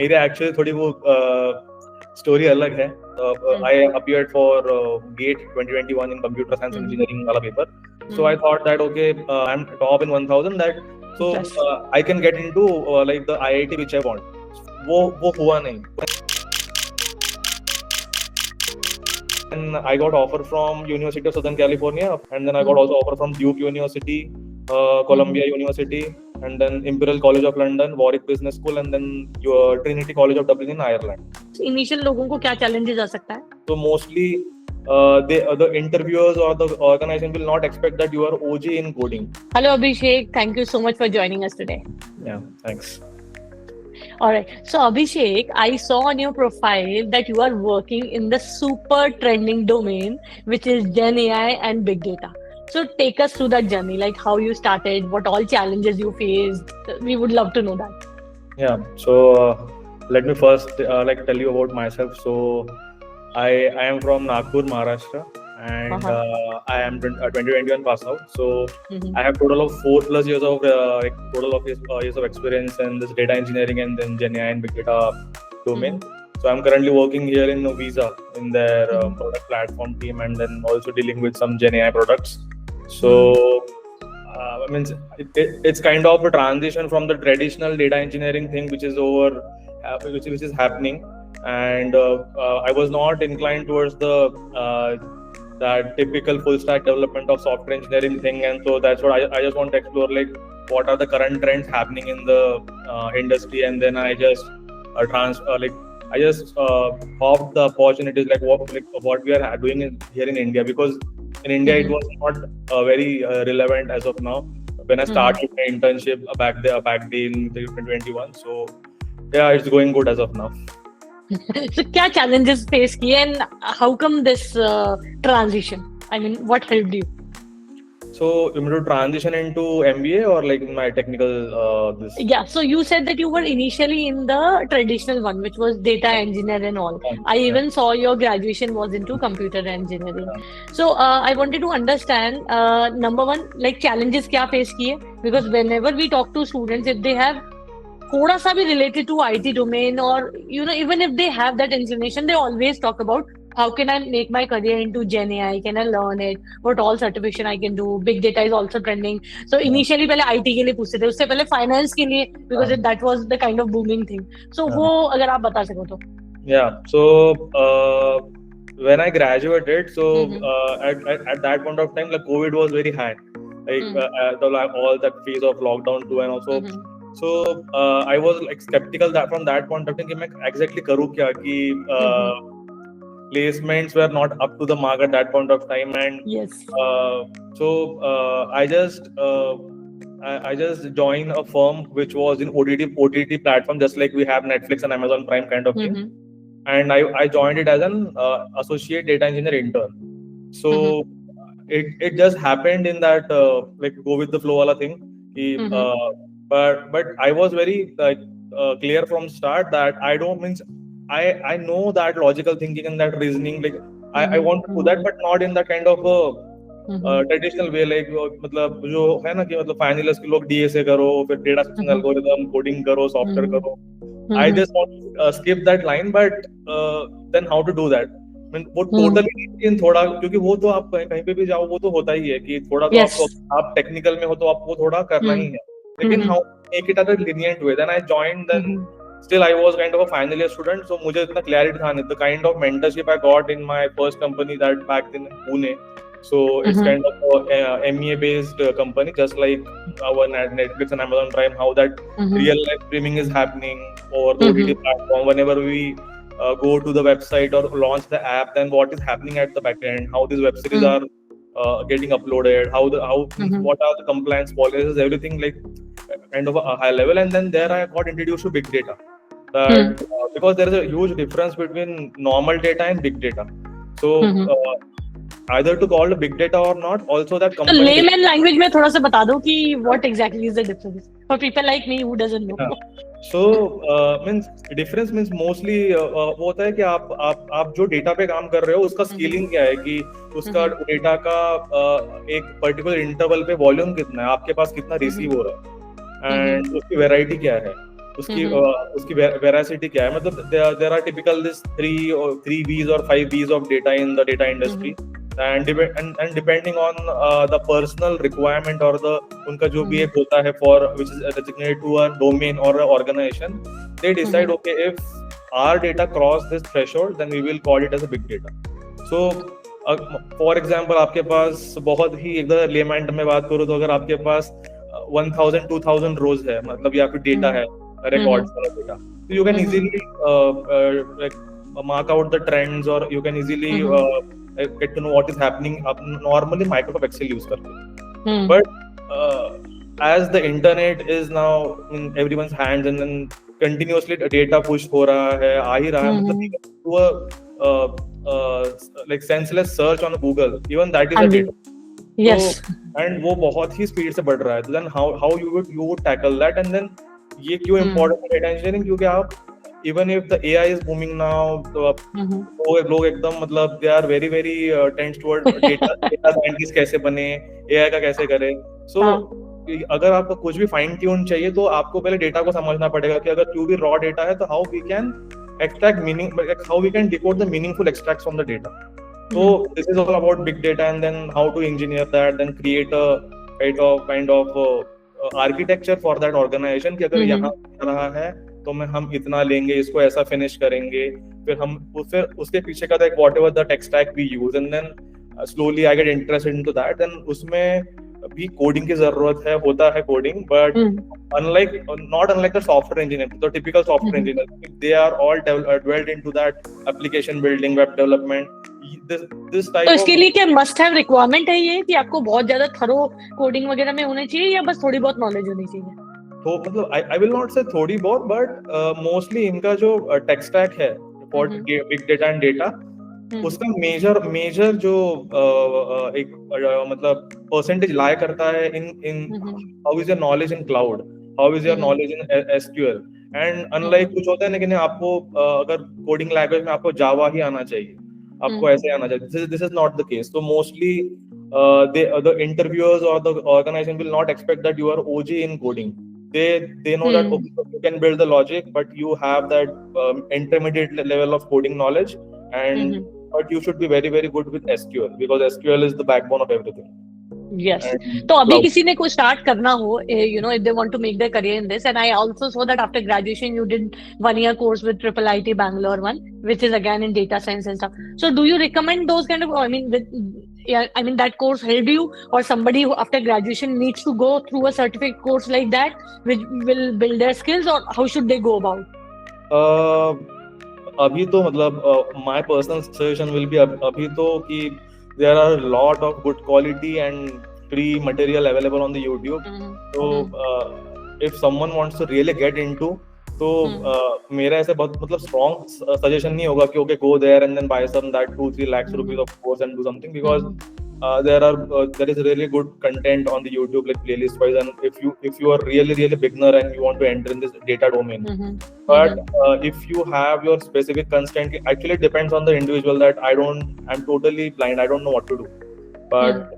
मेरे एक्चुअली थोड़ी वो स्टोरी अलग है. I appeared for GATE 2021 in computer science and engineering वाला paper. So I thought that okay, I'm top in 1000 that so Yes. I can get into like the IIT which I want. वो हुआ नहीं. And I got offer from University of Southern California, and then I got also offer from Duke University, Columbia University, and then Imperial College of London, Warwick Business School, and then Trinity College of Dublin in Ireland. Initial लोगों को क्या challenges आ सकता है? So mostly, the interviewers or the organization will not expect that you are OG in coding. Hello Abhishek, thank you so much for joining us today. Yeah, thanks. All right. So Abhishek, I saw on your profile that you are working in the super trending domain, which is Gen AI and big data. So take us through that journey, like how you started, what all challenges you faced. We would love to know that. Yeah. So let me first like tell you about myself. So I am from Nagpur, Maharashtra, and I am 2021 pass out. So I have total of 4+ years of years of experience in this data engineering and then Gen AI and big data domain. So I'm currently working here in Visa in their product platform team, and then also dealing with some Gen AI products. So I mean, it's kind of a transition from the traditional data engineering thing, which is over, which is happening, and I was not inclined towards the that typical full stack development of software engineering thing, and so that's what I just want to explore, like what are the current trends happening in the industry, and then I just hopped the opportunities, like what we are doing here in India, because in India it was not very relevant as of now when I started my internship back in 2021. So yeah, it's going good as of now. So क्या challenges face किए and how come this transition? I mean, what helped you? So you mean to transition into MBA or like my technical this? Yeah, so you said that you were initially in the traditional one, which was data engineer and all. I even saw your graduation was into computer engineering. So I wanted to understand, number one, like challenges क्या face किए? Because whenever we talk to students, if they have थोड़ा सा भी related to IT domain, or even if they have that inclination, they always talk about how can I make my career into Gen AI? Can I learn it? What all certification I can do? Big data is also trending. So initially पहले IT के लिए पूछते थे, उससे पहले finance के लिए, because that was the kind of booming thing. So वो अगर आप बता सको तो. Yeah. So when I graduated, so at that point of time, like COVID was very high, like all that phase of lockdown too, and also. So I was like skeptical that from that point of time कि मैं exactly करूँ क्या, कि placements were not up to the mark at that point of time, and I just joined a firm which was in OTT platform, just like we have Netflix and Amazon Prime kind of thing, and I joined it as an associate data engineer intern. So it just happened in that like go with the flow wala thing, but I was very clear from start that I know that logical thinking and that reasoning, like I want to do that, but not in that kind of traditional way, like मतलब जो है ना कि मतलब final years के लोग DA से करो, फिर डेटा सेक्शन एल्गोरिथम कोडिंग करो, सॉफ्टवेयर करो. I just want to skip that line, but then how to do that? I mean, वो totally in थोड़ा, क्योंकि वो तो आप कहीं पे भी जाओ वो तो होता ही है कि थोड़ा तो आपको आप टेक्निकल में हो तो आपको थोड़ा करना ही है, लेकिन how make it at a lenient way. Then I joined, then still I was kind of a final year student, so मुझे इतना clarity था नहीं. The kind of mentorship I got in my first company that back in Pune, so it's kind of a MEA based company, just like our Netflix and Amazon Prime, how that real life streaming is happening over the OTT platform. Whenever we go to the website or launch the app, then what is happening at the back end, how these web series are getting uploaded, what are the compliance policies, everything, like kind of a high level. And then there I got introduced to big data, because there is a huge difference between normal data and big data. So either to call it big data or not, also that company. So layman language में थोड़ा सा बता दो कि what exactly is the difference for people like me who doesn't know. So means difference means mostly वो होता है कि आप जो डेटा पे काम कर रहे हो उसका स्केलिंग क्या है, कि उसका डेटा का एक पर्टिकुलर इंटरवल पे वॉल्यूम कितना है, आपके पास कितना रिसीव हो रहा है, एंड उसकी वैरायटी क्या है. उसकी उसकी वेरासिटी क्या है. मतलब there are typical this 3 V's or 5 V's of data in the data industry. And depending on the personal requirement or the उनका जो भी एक होता है for which is designated to a domain or a organization, they decide okay, if our data cross this threshold, then we will call it as a big data. So for example, आपके पास बहुत ही एकदम layman में बात करूँ तो अगर आपके पास 1000-2000 रोज है, मतलब या फिर डेटा है, records वाला data, so you can easily like mark out the trends or you can easily get to know what is happening. आप normally Microsoft Excel use करते हैं, but as the internet is now in everyone's hands and then continuously data push हो रहा है, आ ही रहा है, मतलब to a like senseless search on Google, even that is a data. Yes. So, and वो बहुत ही स्पीड से बढ़ रहा है. Then how you would tackle that? And then ये क्यों important है data engineering? क्योंकि आप even if the AI is booming now, तो लोग एकदम मतलब they are very very tense toward data scientist कैसे बने, AI का कैसे करें. So अगर आपको कुछ भी फाइन ट्यून चाहिए तो आपको पहले डेटा को समझना पड़ेगा कि अगर जो भी रॉ डेटा है तो how we can extract meaning, like how we can decode the meaningful extracts from the data. So this is all about big data and then how to engineer that, then create a kind of architecture for that organization कि अगर यहाँ रहा है तो हम इतना लेंगे, इसको ऐसा फिनिश करेंगे, फिर उसके पीछे का like whatever the tech stack we use, and then slowly I get interested into that. Then उसमें भी कोडिंग की जरूरत है, होता है coding, but not unlike the software engineer, the typical software engineer, they are all dwelled into that application building, web development. This type तो इसके लिए क्या मस्ट हैव रिक्वायरमेंट है ये कि आपको बहुत ज्यादा थरो कोडिंग वगैरह में होना चाहिए या बस थोड़ी बहुत नॉलेज होनी चाहिए? तो मतलब आई विल नॉट से थोड़ी बहुत, बट मोस्टली इनका जो टेक स्टैक है for big data and data, उसका मेजर जो एक मतलब परसेंटेज लाया करता है in how is your knowledge in cloud, how is your knowledge in SQL. And unlike कुछ होता है ना कि आपको अगर कोडिंग लैंग्वेज में आपको जावा ही आना चाहिए, आपको ऐसे आना चाहिए, this is not the case. तो mostly the interviewers or the organization will not expect that you are OG in coding. They know that okay, you can build the logic, but you have that intermediate level of coding knowledge, and but you should be very very good with SQL because SQL is the backbone of everything. Yes. तो अभी किसी ने कुछ start करना हो, you know, if they want to make their career in this, and I also saw that after graduation you did 1-year course with IIT Bangalore one, which is again in data science and stuff. So do you recommend those kind of, I mean that course helped you, or somebody who after graduation needs to go through a certificate course like that, which will build their skills, or how should they go about? अभी तो मतलब my personal suggestion will be अभी तो कि there are a lot of good quality and free material available on the YouTube. So if someone wants to really get into, तो मेरा ऐसे बहुत मतलब strong suggestion नहीं होगा कि okay go there and then buy some that 2-3 lakhs rupees of course and do something, because there is really good content on the YouTube, like playlist wise, and if you are really beginner and you want to enter in this data domain, but if you have your specific constraint, actually it depends on the individual, that I'm totally blind, I don't know what to do, but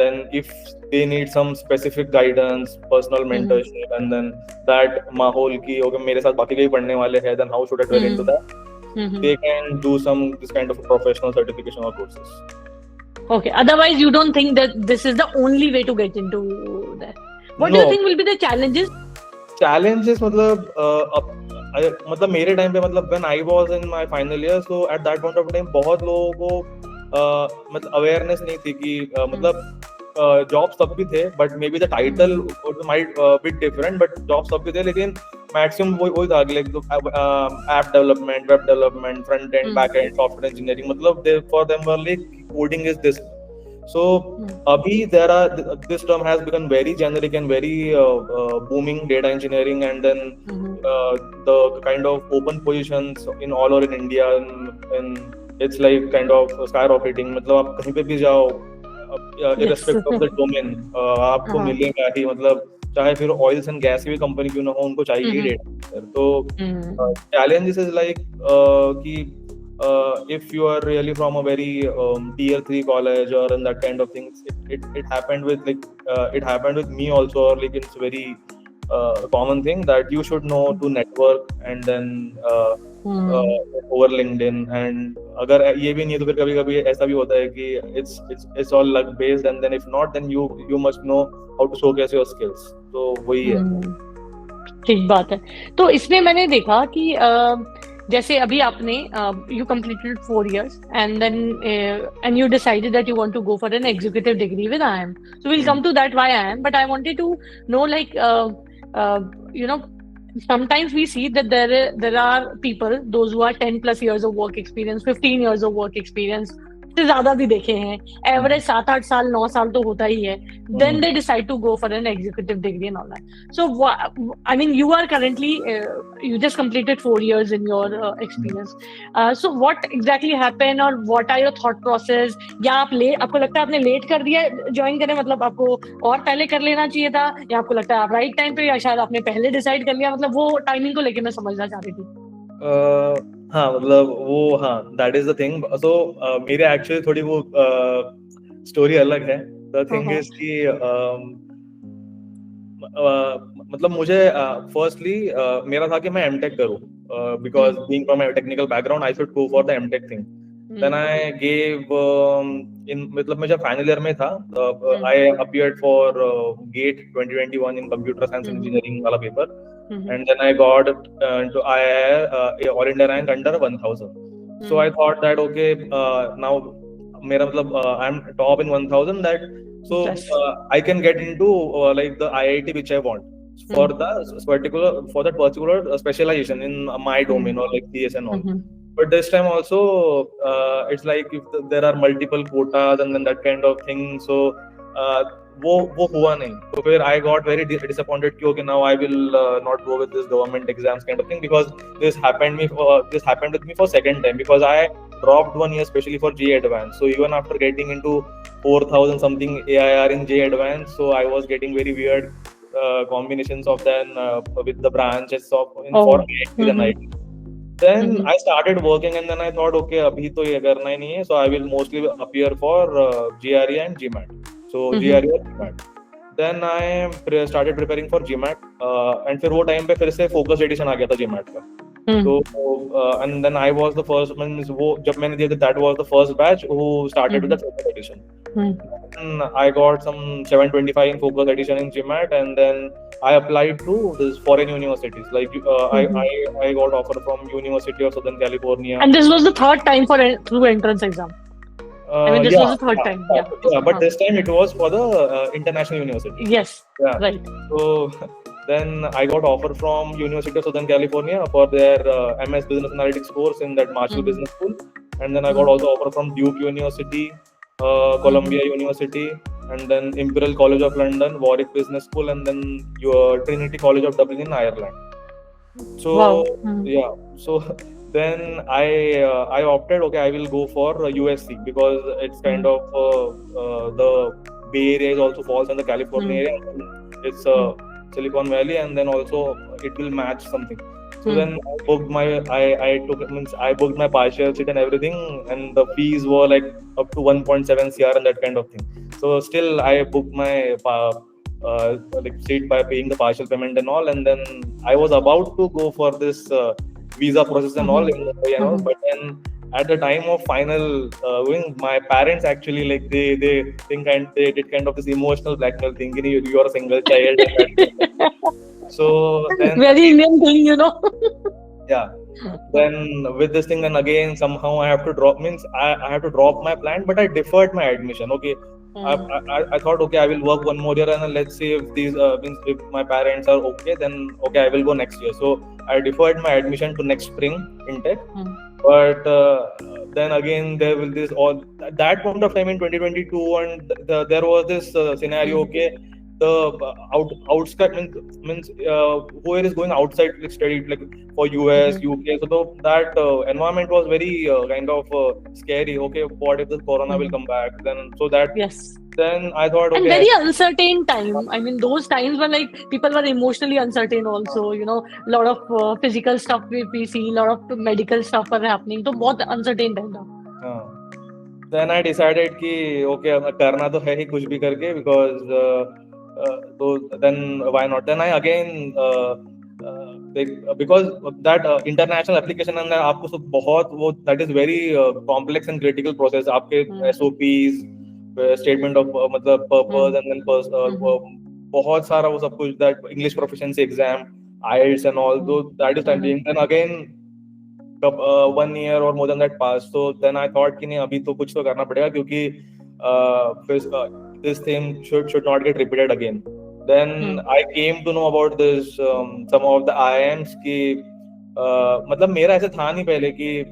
then if they need some specific guidance, personal mentorship, and then that माहौल की okay मेरे साथ बाकी कई पढ़ने वाले हैं, then how should I dwell into that, they can do this kind of professional certification or courses. Okay, otherwise you don't think that this is the only way to get into that? What do you think will be the challenges? Challenges मतलब मेरे time पे, मतलब when I was in my final year, so at that point of time बहुत लोगों को मतलब awareness नहीं थी कि मतलब जॉब सब भी थे, but may be the title might bit different, but job सब भी थे, लेकिन मैक्सिमम वही था like app development, web development, front end, back end, software engineering, मतलब for them were like coding is this. So abhi this term has become very generic and very booming, data engineering, and then the kind of open positions in all over in India, and it's like kind of skyrocketing. मतलब आप कहीं पे भी जाओ, irrespective of the domain, आपको मिलेगा ही, मतलब चाहे फिर ऑयल्स एंड गैस की भी कंपनी क्यों ना हो, उनको चाहिए डेटा. तो चैलेंजेस इज लाइक कि if you are really from a very tier 3 college or in that kind of things, it happened with me also, or like it's very common thing that you should know to network and then over LinkedIn. And अगर ये भी नहीं है तो फिर कभी-कभी ऐसा भी होता है कि it's all luck based, and then if not, then you must know how to showcase your skills. तो वही है. ठीक बात है. तो इसमें मैंने देखा कि जैसे अभी आपने you completed 4 years and then and you decided that you want to go for an executive degree with IIM. So we'll come to that why IIM, but I wanted to know, like, you know, sometimes we see that there are people, those who are 10 plus years of work experience, 15 years of work experience, से ज्यादा भी देखे हैं, average 7-8 साल 9 साल तो होता ही है. Then they decide to go for an executive degree and all that. So I mean, you are currently you just completed 4 years in your experience. So what exactly happened, or what are your thought process? या आपको लगता है आपने late कर दिया join करने, मतलब आपको और पहले कर लेना चाहिए था, या आपको लगता है आप राइट टाइम पे, या शायद आपने पहले डिसाइड कर लिया? मतलब वो टाइमिंग को लेके मैं समझना चाह रही थी. हाँ, मतलब वो, हाँ, दैट इज द थिंग. सो मेरे एक्चुअली थोड़ी वो स्टोरी अलग है. द थिंग इज कि मतलब मुझे फर्स्टली मेरा था कि मैं एमटेक करूं, because being from a technical background I should go for the MTech thing. Then I gave in, मतलब मैं जब फाइनल ईयर में था, I appeared for GATE 2021 in computer science engineering वाला paper. And then I got into IIM, All India rank under 1000. So I thought that okay, now मेरा मतलब I'm top in 1000, that so I can get into like the IIT which I want for that particular specialization in my domain, or like CS and all. But this time also it's like if there are multiple quotas and then that kind of thing. So वो हुआ नहीं. तो फिर I got very disappointed कि okay, now I will not go with this government exams kind of thing, because this happened with me for second time, because I dropped 1 year especially for JEE Advanced. So even after getting into 4,000 something AIR in JEE Advanced, so I was getting very weird combinations of then with the branches of for IIT and IT. Then I started working, and then I thought okay, abhi to ye karna hi nahi hai, so I will mostly appear for GRE and GMAT. So GRE और GMAT. Then I started preparing for GMAT, and फिर वो time पे फिर से focus addition आ गया था GMAT का. So and then I was the first, means वो जब मैंने दिया था, that was the first batch who started with the focus edition. And I got some 725 in focus edition in GMAT, and then I applied to this foreign universities. Like I got offer from University of Southern California. And this was the third time for through entrance exam. I mean, this was the third time. Yeah, but this time it was for the international university. Yes. Yeah. Right. So then I got offer from University of Southern California for their MS Business Analytics course in that Marshall Business School, and then I got also offer from Duke University, Columbia University, and then Imperial College of London, Warwick Business School, and then Trinity College of Dublin in Ireland. So yeah, so then I opted okay, I will go for USC, because it's kind of the Bay Area is also falls in the California area. It's Silicon Valley, and then also it will match something. So then I booked I booked my partial seat and everything, and the fees were like up to 1.7 CR and that kind of thing. So still I booked my like seat by paying the partial payment and all, and then I was about to go for this visa process and all, you know, but then at the time of final my parents actually, like, they think, and they did kind of this emotional blackmail thing, you are a single child. So then very Indian thing, you know. Yeah. Then with this thing, then again somehow I have to drop my plan, but I deferred my admission. Okay, I thought okay, I will work 1 more year, and then let's see if these if my parents are okay, then okay, I will go next year. So I deferred my admission to next spring intake. But then again there will this all that point of time in 2022, and there was this scenario. Okay, the outskirts means who is going outside like study, like for US, UK. So that environment was very kind of scary. Okay, what if the corona will come back? Then so that then I thought okay. And very uncertain time. I mean, those times were like people were emotionally uncertain also. You know, a lot of physical stuff we see, a lot of medical stuff are happening. So बहुत uncertain time था. Then I decided कि okay, करना तो है ही कुछ भी करके, because So then why not? Then I again because that international application and आपको सब बहुत वो that is very complex and critical process. आपके SOPs, statement of मतलब purpose and then बहुत सारा वो सब कुछ, that English proficiency exam, IELTS and all. So that is time. Then again 1 year or more than that passed. So then I thought कि नहीं अभी तो कुछ तो करना पड़ेगा क्योंकि this thing should not get repeated again. Then I came to know about this some of the IIMs कि मतलब मेरा ऐसे था नहीं पहले कि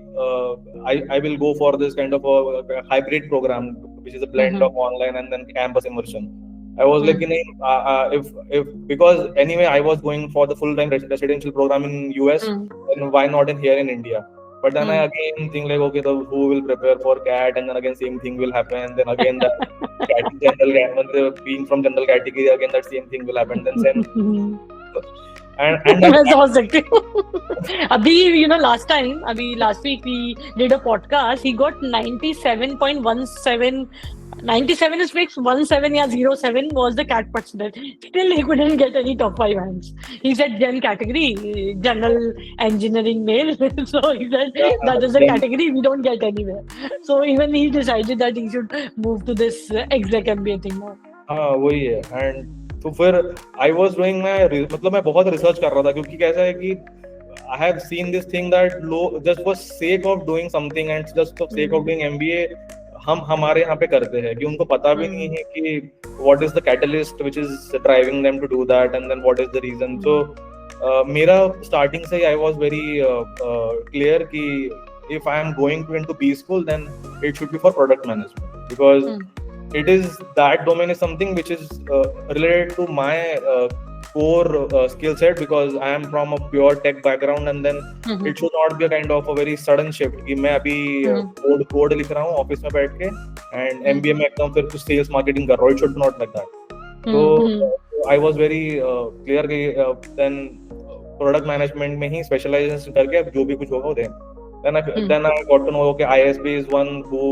I will go for this kind of a hybrid program which is a blend of online and then campus immersion. I was like, if because anyway I was going for the full-time residential program in US, then why not in here in India? But then I again think like, okay, who will prepare for CAT, and then again same thing will happen. Then again the being from general category, again that same thing will happen. Then same. And मैं समझ सकती हूँ. अभी last week we did a podcast. He got 97.17. 97 is fixed. 17 या 07 was the CAT percentage. Still, he couldn't get any top 5 ranks. He said Gen category, general engineering male. So he said that is a category we don't get anywhere. So even he decided that he should move to this exec MBA thing now. हाँ वही है. And तो फिर I was doing मतलब मैं बहुत research कर रहा था क्योंकि कैसा है कि I have seen this thing that just for sake of doing something and just for sake of doing MBA हम हमारे यहाँ पे करते हैं कि उनको पता भी नहीं है कि what is the catalyst which is driving them to do that and then what is the reason. So मेरा starting से I was very clear कि if I am going into B school then it should be for product management because it is that domain is something which is related to my core skill set because I am from a pure tech background and then it should not be a kind of a very sudden shift कि मैं अभी code लिख रहा हूँ office में बैठ के and MBA में एकदम फिर कुछ sales marketing कर रहा हूँ. It should not like that. So I was very clear कि then product management में ही specialization करके जो भी कुछ होगा वो दें. Then I got to know okay ISB is one who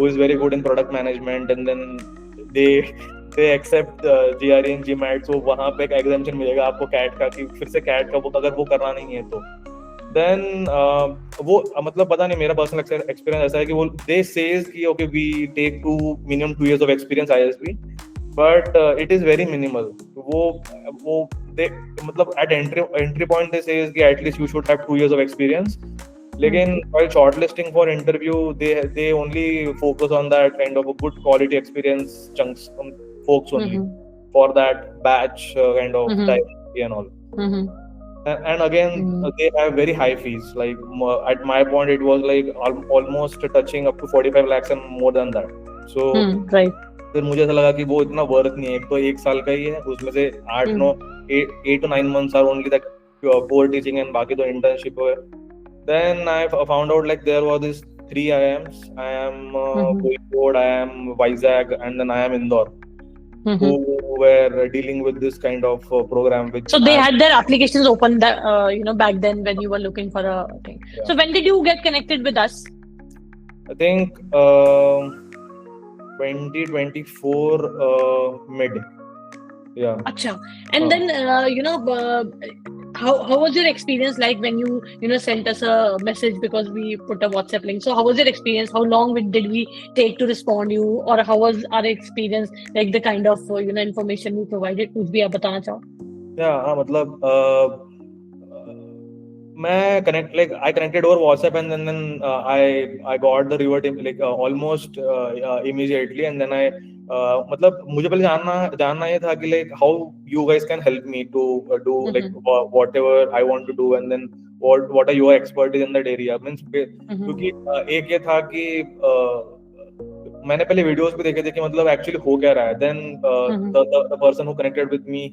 is very good in product management and then they accept GRE and GMAT. So वहाँ पे एक exemption मिलेगा आपको CAT का कि फिर से CAT का अगर वो करना नहीं है तो then वो मतलब पता नहीं मेरा personal experience ऐसा है कि वो they says कि okay we take minimum 2 years of experience ISB but it is very minimal. वो they मतलब at entry point they says कि at least you should have 2 years of experience. लेकिन while shortlisting for interview they only focus on that kind of a good quality experience chunks folks only for that batch kind of type and all. And again they have very high fees like at my point it was like almost touching up to 45 lakhs and more than that. So right. फिर मुझे ऐसा लगा कि वो इतना worth नहीं है. एक तो 1 साल का ही है उसमें से 8 to 9 months are only that core teaching and बाकी तो internship है. Then I found out like there were these 3 IIMs. I am Kozhikode, I am Vizag, and then I am Indore, who were dealing with this kind of program. So they had their applications open that back then when you were looking for a thing. Yeah. So when did you get connected with us? I think 2024 mid. Yeah. Acha. And then how was your experience like when you sent us a message because we put a WhatsApp link? So how was your experience? How long did we take to respond you, or how was our experience like the kind of information we provided? कुछ भी आप बताना चाहो? Yeah, मतलब मैं I connected over WhatsApp and then I got the revert almost immediately and then I मतलब मुझे पहले जानना ये था कि how you guys can help me to do whatever I want to do and then what are your expertise in that area means क्योंकि एक ये था कि मैंने पहले वीडियोस भी देखे थे कि मतलब एक्चुअली हो क्या रहा है. Then the person who connected with me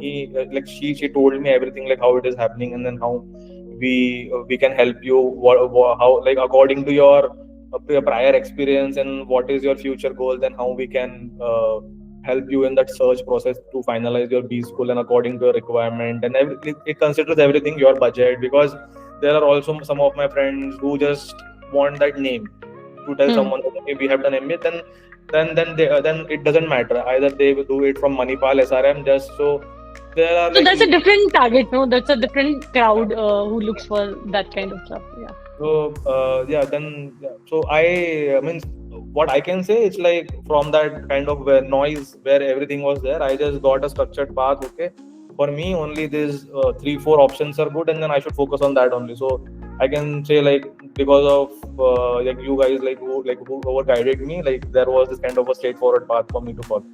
she told me everything like how it is happening and then how we can help you how according to your prior experience and what is your future goal, then how we can help you in that search process to finalize your B school and according to your requirement and it considers everything, your budget, because there are also some of my friends who just want that name to tell someone okay we have done MBA. Then then it doesn't matter. Either they will do it from Manipal SRM just so there are So like that's a different target, no? That's a different crowd who looks for that kind of stuff. Yeah. so so I mean what I can say, it's like from that kind of noise where everything was there, I just got a structured path. Okay, for me only these 3-4 options are good, and then I should focus on that only. So I can say like because of like you guys, like whoever guided me, like there was this kind of a straightforward path for me to follow.